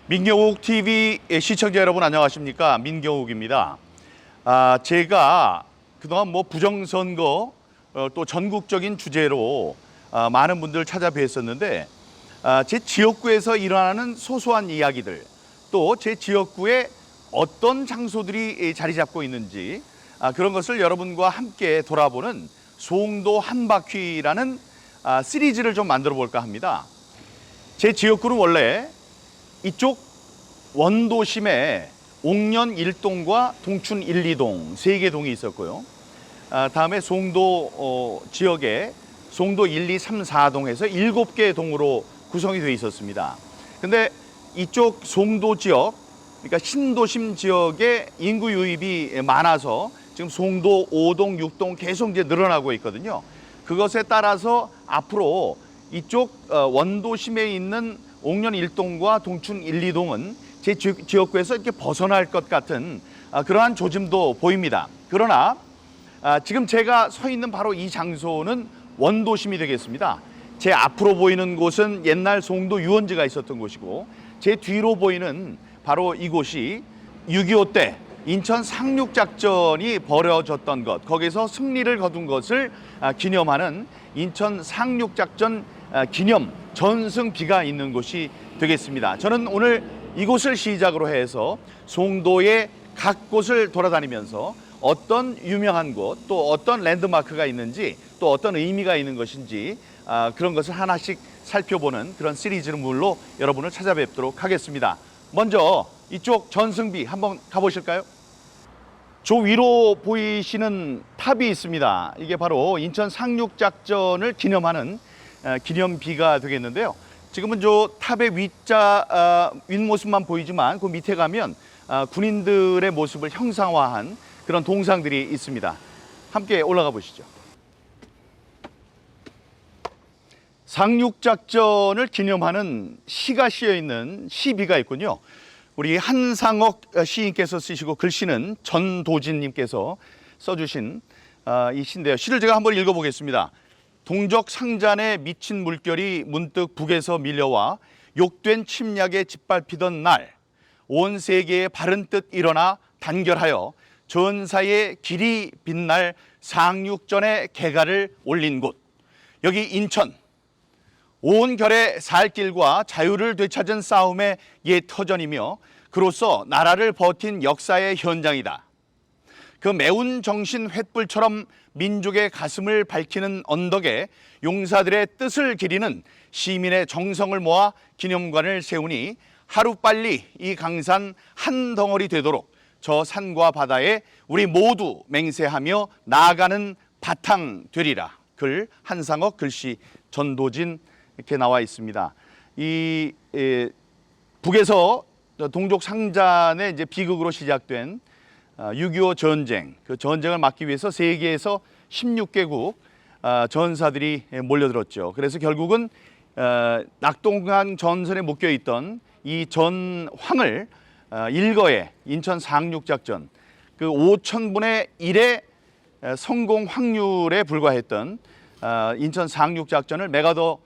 민경욱 TV 시청자 여러분 안녕하십니까? 민경욱입니다. 제가 그동안 부정선거 또 전국적인 주제로 많은 분들 찾아뵈었었는데 제 지역구에서 일어나는 소소한 이야기들 또 제 지역구에 어떤 장소들이 자리 잡고 있는지 그런 것을 여러분과 함께 돌아보는 송도 한 바퀴라는 시리즈를 좀 만들어 볼까 합니다. 제 지역구는 원래 이쪽 원도심에 옥년 1동과 동춘 1, 2동 세 개 동이 있었고요. 다음에 송도 지역에 송도 1, 2, 3, 4동에서 7개 동으로 구성이 되어 있었습니다. 근데 이쪽 송도 지역, 그러니까 신도심 지역에 인구 유입이 많아서 지금 송도 5동, 6동 계속 이제 늘어나고 있거든요. 그것에 따라서 앞으로 이쪽 원도심에 있는 옥년 1동과 동춘 1, 2동은 제 지역구에서 이렇게 벗어날 것 같은 그러한 조짐도 보입니다. 그러나 지금 제가 서 있는 바로 이 장소는 원도심이 되겠습니다. 제 앞으로 보이는 곳은 옛날 송도 유원지가 있었던 곳이고 제 뒤로 보이는 바로 이곳이 6.25 때 인천 상륙작전이 벌어졌던 것, 거기서 승리를 거둔 것을 기념하는 인천 상륙작전 기념 전승비가 있는 곳이 되겠습니다. 저는 오늘 이곳을 시작으로 해서 송도의 각 곳을 돌아다니면서 어떤 유명한 곳, 또 어떤 랜드마크가 있는지, 또 어떤 의미가 있는 것인지 그런 것을 하나씩 살펴보는 그런 시리즈물로 여러분을 찾아뵙도록 하겠습니다. 먼저 이쪽 전승비 한번 가보실까요? 저 위로 보이시는 탑이 있습니다. 이게 바로 인천 상륙작전을 기념하는 기념비가 되겠는데요. 지금은 저 탑의 윗모습만 보이지만 그 밑에 가면 군인들의 모습을 형상화한 그런 동상들이 있습니다. 함께 올라가 보시죠. 상륙작전을 기념하는 시가 씌어 있는 시비가 있군요. 우리 한상옥 시인께서 쓰시고 글씨는 전도진님께서 써주신 이 시인데요. 시를 제가 한번 읽어보겠습니다. 동적 상잔에 미친 물결이 문득 북에서 밀려와 욕된 침략에 짓밟히던 날, 온 세계의 바른 뜻 일어나 단결하여 전사의 길이 빛날 상륙전의 개가를 올린 곳, 여기 인천, 온 결의 살길과 자유를 되찾은 싸움의 옛 터전이며 그로써 나라를 버틴 역사의 현장이다. 그 매운 정신 횃불처럼 민족의 가슴을 밝히는 언덕에 용사들의 뜻을 기리는 시민의 정성을 모아 기념관을 세우니 하루빨리 이 강산 한 덩어리 되도록 저 산과 바다에 우리 모두 맹세하며 나아가는 바탕 되리라. 글 한상옥, 글씨 전도진, 이렇게 나와 있습니다. 북에서 동족 상잔의 이제 비극으로 시작된 6.25 전쟁, 그 전쟁을 막기 위해서 세계에서 16개국 전사들이 몰려들었죠. 그래서 결국은 낙동강 전선에 묶여 있던 이 전황을 일거에 인천 상륙작전 그 5,000분의 1의 성공 확률에 불과했던 인천 상륙작전을 메가더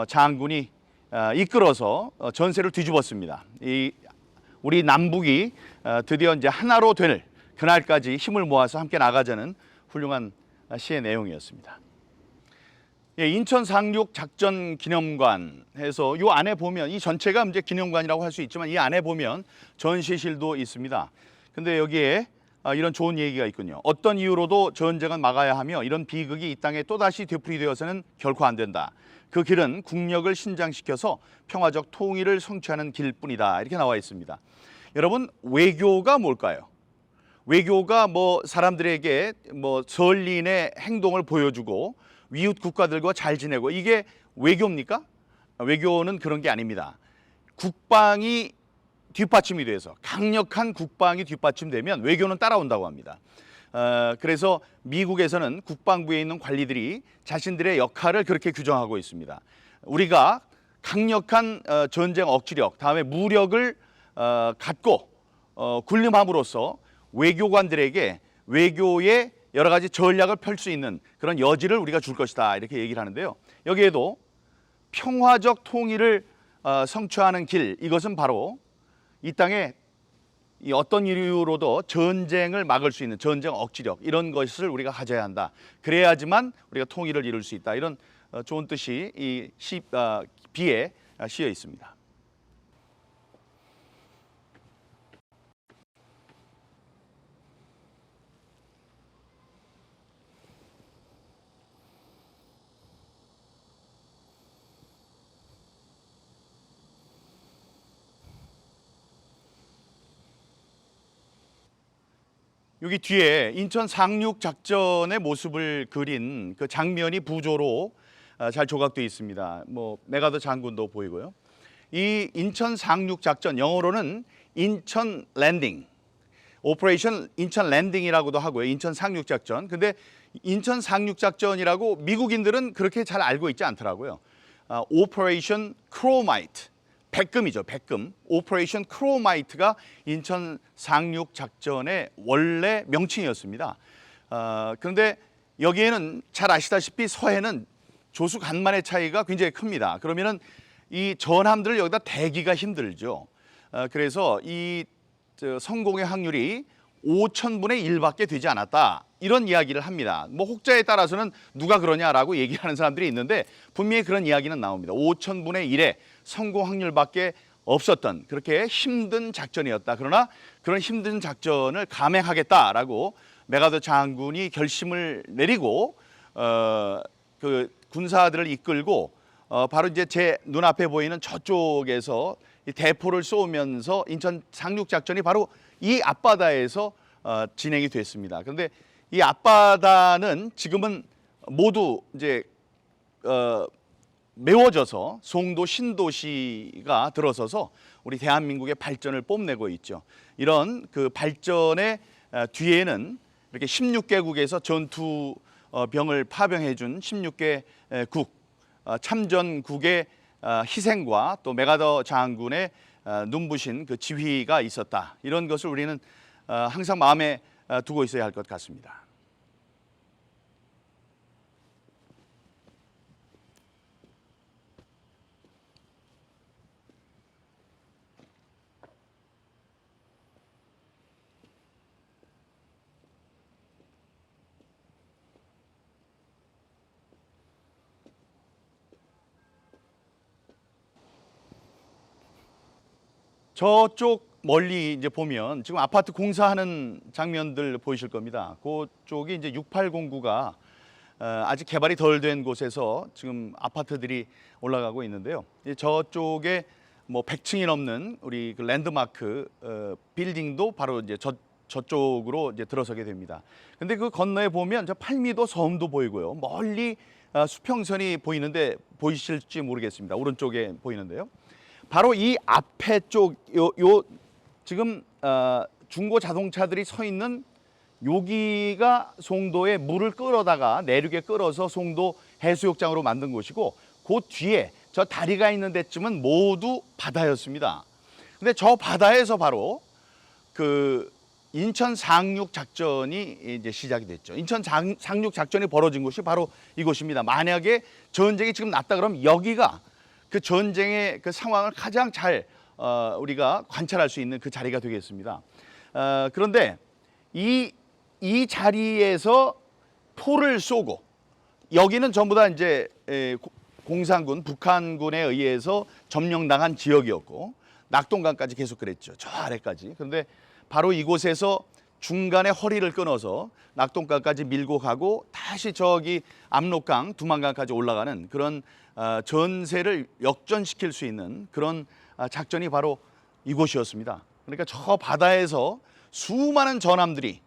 장군이 이끌어서 전세를 뒤집었습니다. 우리 남북이 드디어 이제 하나로 될 그날까지 힘을 모아서 함께 나가자는 훌륭한 시의 내용이었습니다. 인천 상륙 작전 기념관 해서 이 안에 보면 이 전체가 이제 기념관이라고 할 수 있지만 이 안에 보면 전시실도 있습니다. 근데 여기에 이런 좋은 얘기가 있군요. 어떤 이유로도 전쟁은 막아야 하며 이런 비극이 이 땅에 또다시 되풀이되어서는 결코 안 된다. 그 길은 국력을 신장시켜서 평화적 통일을 성취하는 길뿐이다. 이렇게 나와 있습니다. 여러분, 외교가 뭘까요? 외교가 사람들에게 선린의 행동을 보여주고 이웃 국가들과 잘 지내고 이게 외교입니까? 외교는 그런 게 아닙니다. 국방이 뒷받침이 돼서 강력한 국방이 뒷받침되면 외교는 따라온다고 합니다. 그래서 미국에서는 국방부에 있는 관리들이 자신들의 역할을 그렇게 규정하고 있습니다. 우리가 강력한 전쟁 억지력, 다음에 무력을 갖고 군림함으로써 외교관들에게 외교의 여러 가지 전략을 펼 수 있는 그런 여지를 우리가 줄 것이다 이렇게 얘기를 하는데요. 여기에도 평화적 통일을 성취하는 길, 이것은 바로 이 땅에 이 어떤 이유로도 전쟁을 막을 수 있는 전쟁 억지력 이런 것을 우리가 가져야 한다. 그래야지만 우리가 통일을 이룰 수 있다. 이런 좋은 뜻이 이 비에 씌어 있습니다. 여기 뒤에 인천 상륙 작전의 모습을 그린 그 장면이 부조로 잘 조각되어 있습니다. 뭐 메가더 장군도 보이고요. 이 인천 상륙 작전 영어로는 인천 랜딩, 오퍼레이션 인천 랜딩이라고도 하고요. 인천 상륙 작전. 근데 인천 상륙 작전이라고 미국인들은 그렇게 잘 알고 있지 않더라고요. 오퍼레이션 크로마이트. 백금이죠, 백금. 오퍼레이션 크로마이트가 인천 상륙 작전의 원래 명칭이었습니다. 그런데 여기에는 잘 아시다시피 서해는 조수 간만의 차이가 굉장히 큽니다. 그러면은 이 전함들을 여기다 대기가 힘들죠. 그래서 이 성공의 확률이 5,000분의 1밖에 되지 않았다. 이런 이야기를 합니다. 뭐 혹자에 따라서는 누가 그러냐라고 얘기하는 사람들이 있는데 분명히 그런 이야기는 나옵니다. 5,000분의 1의 성공 확률밖에 없었던 그렇게 힘든 작전이었다. 그러나 그런 힘든 작전을 감행하겠다라고 메가더 장군이 결심을 내리고 그 군사들을 이끌고 바로 이제 제 눈앞에 보이는 저쪽에서 이 대포를 쏘면서 인천 상륙 작전이 바로 이 앞바다에서 진행이 됐습니다. 그런데 이 앞바다는 지금은 모두 이제 메워져서 송도 신도시가 들어서서 우리 대한민국의 발전을 뽐내고 있죠. 이런 그 발전의 뒤에는 이렇게 16개국에서 전투병을 파병해 준 16개국 참전국의 희생과 또 메가더 장군의 눈부신 그 지휘가 있었다. 이런 것을 우리는 항상 마음에 두고 있어야 할 것 같습니다. 저쪽 멀리 이제 보면 지금 아파트 공사하는 장면들 보이실 겁니다. 그쪽이 이제 6809가 아직 개발이 덜 된 곳에서 지금 아파트들이 올라가고 있는데요. 저쪽에 뭐 100층이 넘는 우리 그 랜드마크 빌딩도 바로 이제 저쪽으로 이제 들어서게 됩니다. 근데 그 건너에 보면 저 팔미도 섬도 보이고요. 멀리 수평선이 보이는데 보이실지 모르겠습니다. 오른쪽에 보이는데요. 바로 이 앞에 쪽 요 지금 중고 자동차들이 서 있는 여기가 송도에 물을 끌어다가 내륙에 끌어서 송도 해수욕장으로 만든 곳이고 그 뒤에 저 다리가 있는 데쯤은 모두 바다였습니다. 근데 저 바다에서 바로 그 인천 상륙 작전이 이제 시작이 됐죠. 인천 상륙 작전이 벌어진 곳이 바로 이곳입니다. 만약에 전쟁이 지금 났다 그러면 여기가 그 전쟁의 그 상황을 가장 잘 우리가 관찰할 수 있는 그 자리가 되겠습니다. 그런데 이 자리에서 포를 쏘고 여기는 전부 다 이제 공산군, 북한군에 의해서 점령당한 지역이었고 낙동강까지 계속 그랬죠. 저 아래까지. 그런데 바로 이곳에서 중간에 허리를 끊어서 낙동강까지 밀고 가고 다시 저기 압록강, 두만강까지 올라가는 그런 전세를 역전시킬 수 있는 그런 작전이 바로 이곳이었습니다. 그러니까 저 바다에서 수많은 전함들이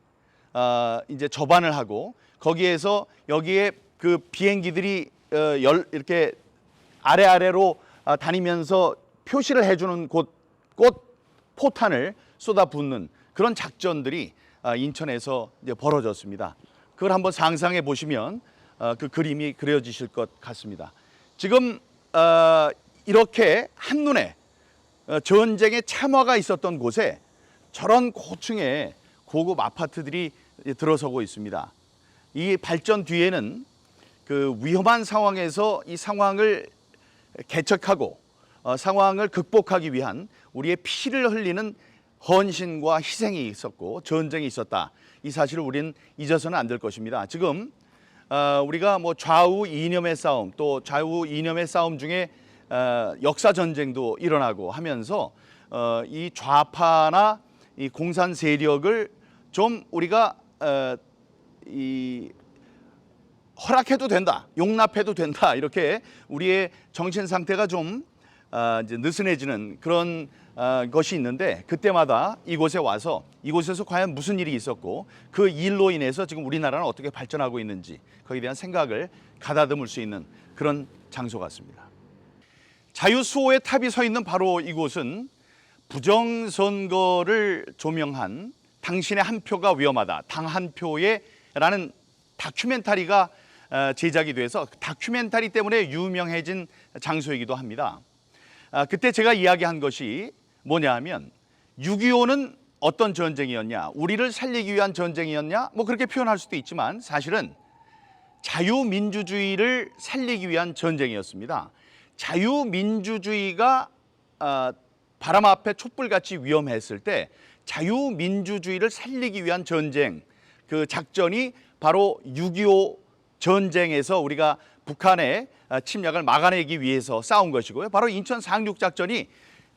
이제 접안을 하고 거기에서 여기에 그 비행기들이 이렇게 아래로 다니면서 표시를 해주는 곳 포탄을 쏟아붓는 그런 작전들이 인천에서 이제 벌어졌습니다. 그걸 한번 상상해 보시면 그 그림이 그려지실 것 같습니다. 지금 이렇게 한눈에 전쟁의 참화가 있었던 곳에 저런 고층의 고급 아파트들이 들어서고 있습니다. 이 발전 뒤에는 그 위험한 상황에서 이 상황을 개척하고 상황을 극복하기 위한 우리의 피를 흘리는 헌신과 희생이 있었고 전쟁이 있었다. 이 사실을 우리는 잊어서는 안 될 것입니다. 지금 우리가 뭐 좌우 이념의 싸움, 또 좌우 이념의 싸움 중에 역사 전쟁도 일어나고 하면서 이 좌파나 이 공산 세력을 좀 우리가 허락해도 된다, 용납해도 된다, 이렇게 우리의 정신 상태가 좀 이제 느슨해지는 그런 것이 있는데, 그때마다 이곳에 와서 이곳에서 과연 무슨 일이 있었고 그 일로 인해서 지금 우리나라는 어떻게 발전하고 있는지 거기에 대한 생각을 가다듬을 수 있는 그런 장소 같습니다. 자유수호의 탑이 서 있는 바로 이곳은 부정선거를 조명한 당신의 한 표가 위험하다, 당 한 표에 라는 다큐멘터리가 제작이 돼서 다큐멘터리 때문에 유명해진 장소이기도 합니다. 그때 제가 이야기한 것이 뭐냐 하면 6.25는 어떤 전쟁이었냐, 우리를 살리기 위한 전쟁이었냐, 뭐 그렇게 표현할 수도 있지만 사실은 자유민주주의를 살리기 위한 전쟁이었습니다. 자유민주주의가 바람 앞에 촛불같이 위험했을 때 자유민주주의를 살리기 위한 전쟁, 그 작전이 바로 6.25 전쟁에서 우리가 북한의 침략을 막아내기 위해서 싸운 것이고요. 바로 인천 상륙 작전이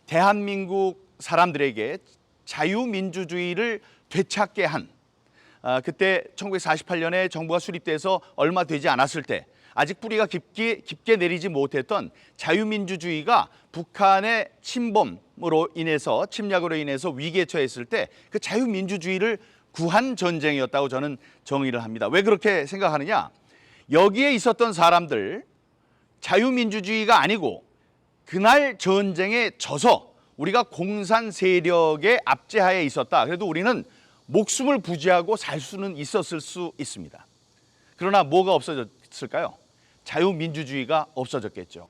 대한민국 사람들에게 자유민주주의를 되찾게 한, 그때 1948년에 정부가 수립돼서 얼마 되지 않았을 때 아직 뿌리가 깊게 내리지 못했던 자유민주주의가 북한의 침범으로 인해서, 침략으로 인해서 위기에 처했을 때 그 자유민주주의를 구한 전쟁이었다고 저는 정의를 합니다. 왜 그렇게 생각하느냐? 여기에 있었던 사람들, 자유민주주의가 아니고 그날 전쟁에 져서 우리가 공산 세력의 압제하에 있었다. 그래도 우리는 목숨을 부지하고 살 수는 있었을 수 있습니다. 그러나 뭐가 없어졌을까요? 자유민주주의가 없어졌겠죠.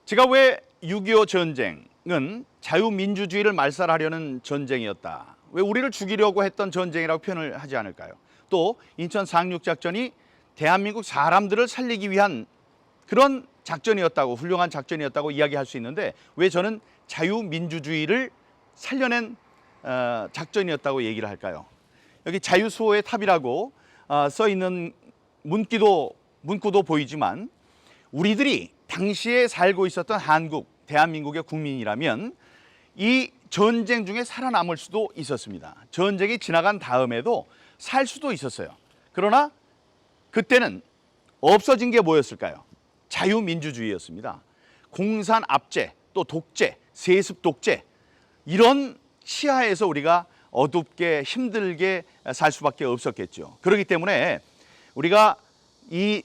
제가 왜 6.25 전쟁은 자유민주주의를 말살하려는 전쟁이었다, 왜 우리를 죽이려고 했던 전쟁이라고 표현을 하지 않을까요? 또 인천 상륙작전이 대한민국 사람들을 살리기 위한 그런 작전이었다고, 훌륭한 작전이었다고 이야기할 수 있는데 왜 저는 자유민주주의를 살려낸 작전이었다고 얘기를 할까요? 여기 자유수호의 탑이라고 써 있는 문구도 보이지만 우리들이 당시에 살고 있었던 한국, 대한민국의 국민이라면 이 전쟁 중에 살아남을 수도 있었습니다. 전쟁이 지나간 다음에도 살 수도 있었어요. 그러나 그때는 없어진 게 뭐였을까요? 자유민주주의였습니다. 공산 압제, 또 독재, 세습 독재, 이런 시야에서 우리가 어둡게 힘들게 살 수밖에 없었겠죠. 그렇기 때문에 우리가 이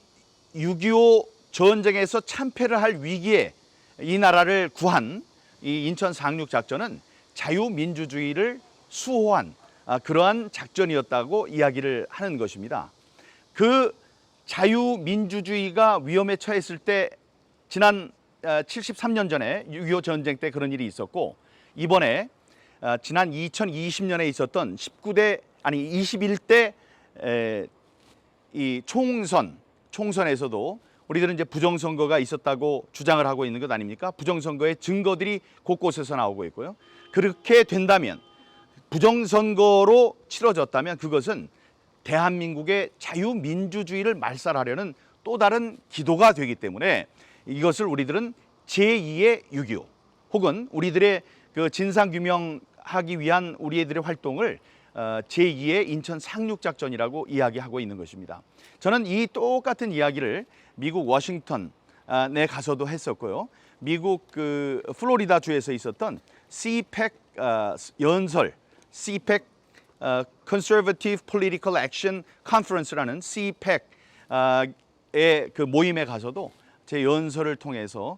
6.25 전쟁에서 참패를 할 위기에 이 나라를 구한 이 인천 상륙 작전은 자유민주주의를 수호한 그러한 작전이었다고 이야기를 하는 것입니다. 그 자유민주주의가 위험에 처했을 때 지난 73년 전에 6.25 전쟁 때 그런 일이 있었고, 이번에 지난 2020년에 있었던 21대 이 총선에서도 우리들은 이제 부정선거가 있었다고 주장을 하고 있는 것 아닙니까? 부정선거의 증거들이 곳곳에서 나오고 있고요. 그렇게 된다면, 부정선거로 치러졌다면 그것은 대한민국의 자유민주주의를 말살하려는 또 다른 기도가 되기 때문에 이것을 우리들은 제2의 6.25 혹은 우리들의 그 진상규명하기 위한 우리들의 활동을 제2의 인천 상륙작전이라고 이야기하고 있는 것입니다. 저는 이 똑같은 이야기를 미국 워싱턴에 가서도 했었고요. 미국 그 플로리다 주에서 있었던 CPAC 연설, CPAC Conservative Political Action Conference라는 CPAC의 그 모임에 가서도 제 연설을 통해서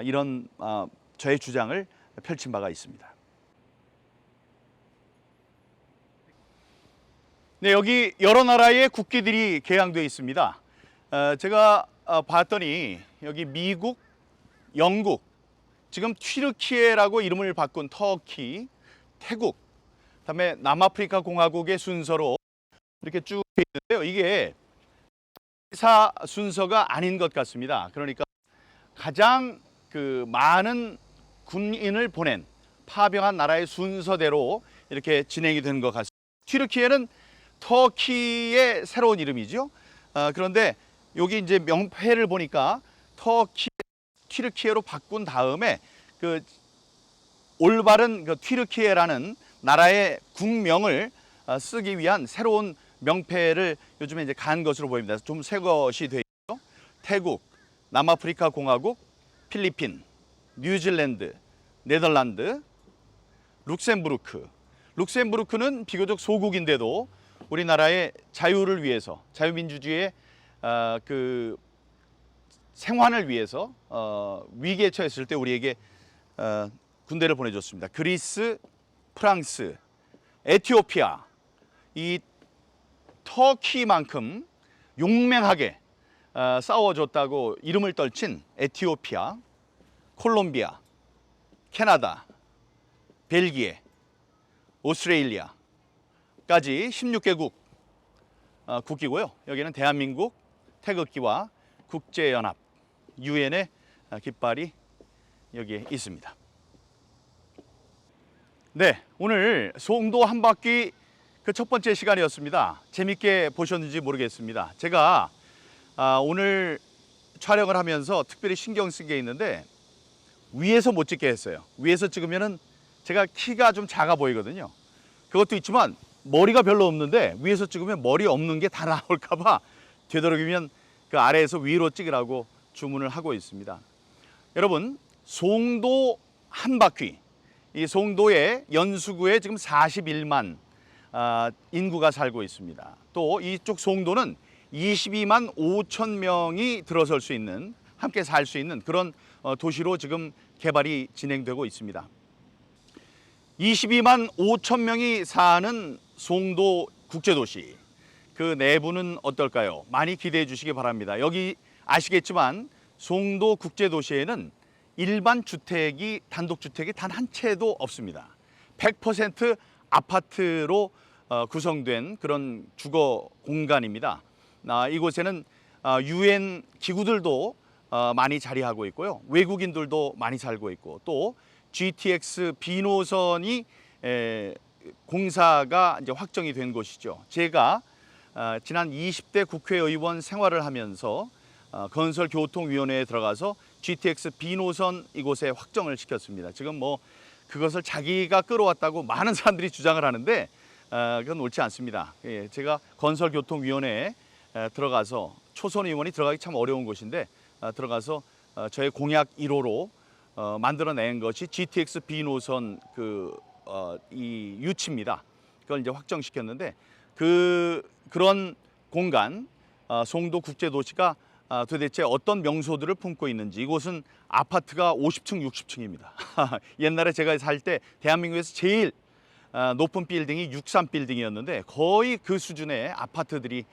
이런 저의 주장을 펼친 바가 있습니다. 네, 여기 여러 나라의 국기들이 개양되어 있습니다. 제가 봤더니 여기 미국, 영국, 지금 튀르키예라고 이름을 바꾼 터키, 태국, 그다음에 남아프리카 공화국의 순서로 이렇게 쭉 있는데요. 이게 순서가 아닌 것 같습니다. 그러니까 가장 그 많은 군인을 보낸 파병한 나라의 순서대로 이렇게 진행이 된 것 같습니다. 튀르키예는 터키의 새로운 이름이죠. 그런데 여기 이제 명패를 보니까 튀르키예로 바꾼 다음에 그 올바른 그 튀르키예라는 나라의 국명을 쓰기 위한 새로운 명패를 요즘에 이제 간 것으로 보입니다. 좀 새 것이 되어 있죠. 태국, 남아프리카 공화국, 필리핀, 뉴질랜드, 네덜란드, 룩셈부르크. 룩셈부르크는 비교적 소국인데도 우리나라의 자유를 위해서, 자유민주주의의 그 생환을 위해서 위기에 처했을 때 우리에게 군대를 보내줬습니다. 그리스, 프랑스, 에티오피아, 이 터키만큼 용맹하게 싸워줬다고 이름을 떨친 에티오피아, 콜롬비아, 캐나다, 벨기에, 오스트레일리아까지 16개국 국기고요. 여기는 대한민국 태극기와 국제연합, 유엔의 깃발이 여기에 있습니다. 네, 오늘 송도 한 바퀴 그 첫 번째 시간이었습니다. 재밌게 보셨는지 모르겠습니다. 제가 오늘 촬영을 하면서 특별히 신경 쓴 게 있는데 위에서 못 찍게 했어요. 위에서 찍으면은 제가 키가 좀 작아 보이거든요. 그것도 있지만 머리가 별로 없는데 위에서 찍으면 머리 없는 게 다 나올까 봐 되도록이면 그 아래에서 위로 찍으라고 주문을 하고 있습니다. 여러분, 송도 한 바퀴, 이 송도의 연수구에 지금 41만 인구가 살고 있습니다. 또 이쪽 송도는 22만 5천 명이 들어설 수 있는, 함께 살 수 있는 그런 도시로 지금 개발이 진행되고 있습니다. 22만 5천 명이 사는 송도 국제도시, 그 내부는 어떨까요? 많이 기대해 주시기 바랍니다. 여기 아시겠지만 송도 국제도시에는 일반 주택이, 단독주택이 단 한 채도 없습니다. 100% 아파트로 구성된 그런 주거 공간입니다. 이곳에는 UN 기구들도 많이 자리하고 있고요. 외국인들도 많이 살고 있고, 또 GTX B노선이 공사가 이제 확정이 된 곳이죠. 제가 지난 20대 국회의원 생활을 하면서 건설교통위원회에 들어가서 GTX B노선 이곳에 확정을 시켰습니다. 지금 뭐 그것을 자기가 끌어왔다고 많은 사람들이 주장을 하는데 그건 옳지 않습니다. 제가 건설교통위원회에 들어가서, 초선 의원이 들어가기 참 어려운 곳인데 들어가서 저의 공약 1호로 만들어낸 것이 GTX B노선 이 유치입니다. 그걸 이제 확정시켰는데 그런 공간, 송도 국제도시가 도대체 어떤 명소들을 품고 있는지. 이곳은 아파트가 50층, 60층입니다. 옛날에 제가 살 때 대한민국에서 제일 높은 빌딩이 63빌딩이었는데 거의 그 수준의 아파트들이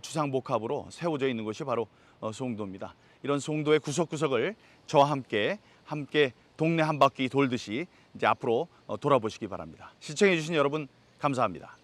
주상복합으로 세워져 있는 곳이 바로 송도입니다. 이런 송도의 구석구석을 저와 함께 동네 한 바퀴 돌듯이 이제 앞으로 돌아보시기 바랍니다. 시청해 주신 여러분 감사합니다.